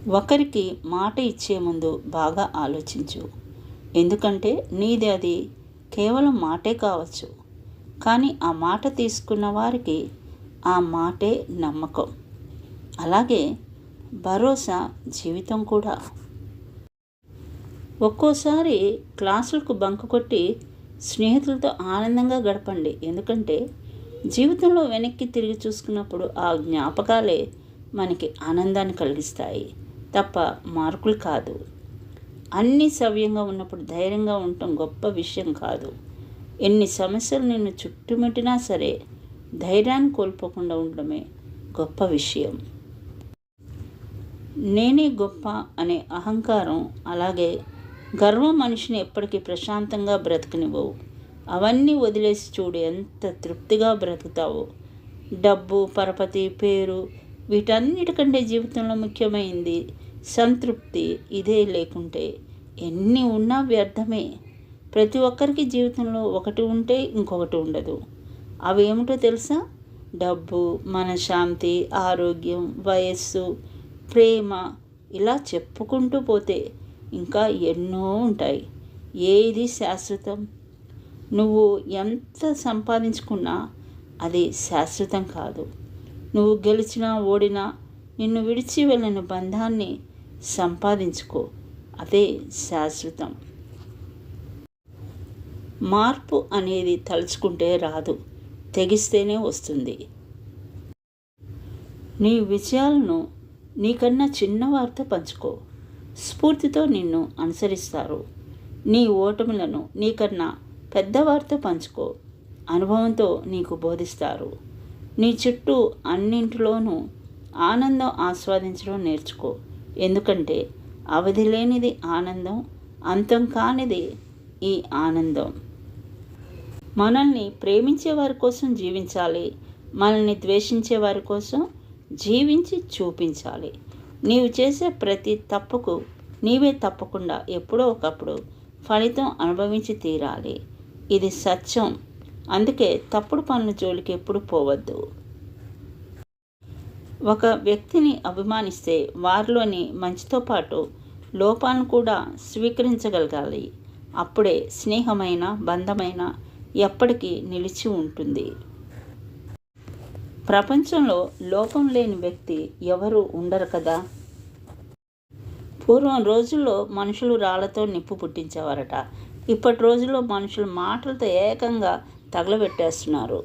ఒకరికి మాట ఇచ్చే ముందు బాగా ఆలోచించు. ఎందుకంటే నీది అది కేవలం మాటే కావచ్చు, కానీ ఆ మాట తీసుకున్న వారికి ఆ మాటే నమ్మకం. అలాగే భరోసా జీవితం కూడా. ఒక్కోసారి క్లాసులకు బంక్ కొట్టి స్నేహితులతో ఆనందంగా గడపండి. ఎందుకంటే జీవితంలో వెనక్కి తిరిగి చూసుకున్నప్పుడు ఆ జ్ఞాపకాలే మనకి ఆనందాన్ని కలిగిస్తాయి తప్ప మార్కులు కాదు. అన్నీ సవ్యంగా ఉన్నప్పుడు ధైర్యంగా ఉండటం గొప్ప విషయం కాదు. ఎన్ని సమస్యలు నిన్ను చుట్టుముట్టినా సరే ధైర్యాన్ని కోల్పోకుండా ఉండడమే గొప్ప విషయం. నేనే గొప్ప అనే అహంకారం, అలాగే గర్వం మనిషిని ఎప్పటికీ ప్రశాంతంగా బ్రతకనివ్వవు. అవన్నీ వదిలేసి చూడు ఎంత తృప్తిగా బ్రతుకుతావో. డబ్బు, పరపతి, పేరు వీటన్నిటికంటే జీవితంలో ముఖ్యమైనది సంతృప్తి. ఇదే లేకుంటే ఎన్ని ఉన్నా వ్యర్థమే. ప్రతి ఒక్కరికి జీవితంలో ఒకటి ఉంటే ఇంకొకటి ఉండదు. అవి ఏమిటో తెలుసా? డబ్బు, మనశ్శాంతి, ఆరోగ్యం, వయస్సు, ప్రేమ, ఇలా చెప్పుకుంటూ పోతే ఇంకా ఎన్నో ఉంటాయి. ఏది శాశ్వతం? నువ్వు ఎంత సంపాదించుకున్నా అది శాశ్వతం కాదు. నువ్వు గెలిచినా ఓడినా నిన్ను విడిచి వెళ్ళిన బంధాన్ని సంపాదించుకో, అదే శాశ్వతం. మార్పు అనేది తలుచుకుంటే రాదు, తెగిస్తేనే వస్తుంది. నీ విజయాలను నీకన్నా చిన్నవారితో పంచుకో. స్ఫూర్తితో నిన్ను అనుసరిస్తారు. నీ ఓటములను నీకన్నా పెద్దవారితో పంచుకో. అనుభవంతో నీకు బోధిస్తారు. నీ చుట్టూ అన్నింటిలోనూ ఆనందం ఆస్వాదించడం నేర్చుకో. ఎందుకంటే అవధి లేనిది ఆనందం, అంతం కానిది ఈ ఆనందం. మనల్ని ప్రేమించే వారి కోసం జీవించాలి, మనల్ని ద్వేషించే వారి కోసం జీవించి చూపించాలి. నీవు చేసే ప్రతి తప్పుకు నీవే తప్పకుండా ఎప్పుడో ఒకప్పుడు ఫలితం అనుభవించి తీరాలి. ఇది సత్యం. అందుకే తప్పుడు పనుల జోలికి ఎప్పుడు పోవద్దు. ఒక వ్యక్తిని అభిమానిస్తే వారిలోని మంచితో పాటు లోపాలను కూడా స్వీకరించగలగాలి. అప్పుడే స్నేహమైన, బంధమైన ఎప్పటికీ నిలిచి ఉంటుంది. ప్రపంచంలో లోపం లేని వ్యక్తి ఎవరు ఉండరు కదా. పూర్వం రోజుల్లో మనుషులు రాళ్లతో నిప్పు పుట్టించేవారట. ఇప్పటి రోజుల్లో మనుషులు మాటలతో ఏకంగా తగలబెట్టేస్తున్నారు.